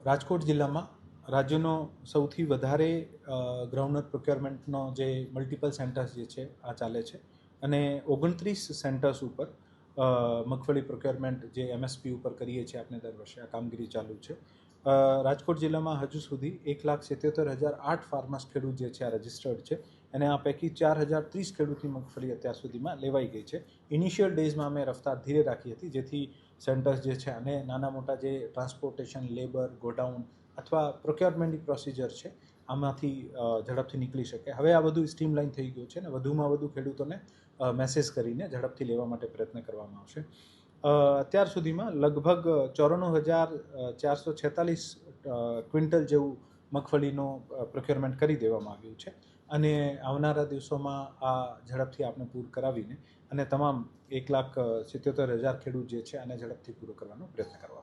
રાજકોટ જિલ્લામાં રાજ્યનો સૌથી વધારે ગ્રાઉન્ડનટ પ્રોક્યોરમેન્ટનો જે મલ્ટિપલ સેન્ટર્સ જે છે આ ચાલે છે અને 29 સેન્ટર્સ ઉપર મગફળી પ્રોક્યોરમેન્ટ જે MSP ઉપર કરીએ છીએ આપણે દર વર્ષે આ કામગીરી ચાલુ છે. રાજકોટ જિલ્લામાં હજુ સુધી 1,77,008 ફાર્મર્સ ખેડૂત જે છે આ રજિસ્ટર્ડ છે અને આ પૈકી 4,030 ખેડૂતની મગફળી અત્યાર સુધીમાં લેવાઈ ગઈ છે. ઇનિશિયલ ડેઝમાં અમે રફતાર ધીરે રાખી હતી જેથી સેન્ટર્સ જે છે અને નાના મોટા જે ટ્રાન્સપોર્ટેશન, લેબર, ગોડાઉન અથવા પ્રોક્યોરમેન્ટની પ્રોસિજર છે આમાંથી ઝડપથી નીકળી શકે. હવે આ બધું સ્ટ્રીમલાઇન થઈ ગયું છે અને વધુમાં વધુ ખેડૂતોને મેસેજ કરીને ઝડપથી લેવા માટે પ્રયત્ન કરવામાં આવશે. અત્યાર સુધીમાં લગભગ 94,446 ક્વિન્ટલ જેવું મગફળીનો પ્રોક્યોરમેન્ટ કરી દેવામાં આવ્યું છે અને આવનારા દિવસોમાં આ ઝડપથી આપણે પૂર કરાવીને અને તમામ 1,77,000 ખેડૂત જે છે આને ઝડપથી પૂરો કરવાનો પ્રયત્ન કરવા.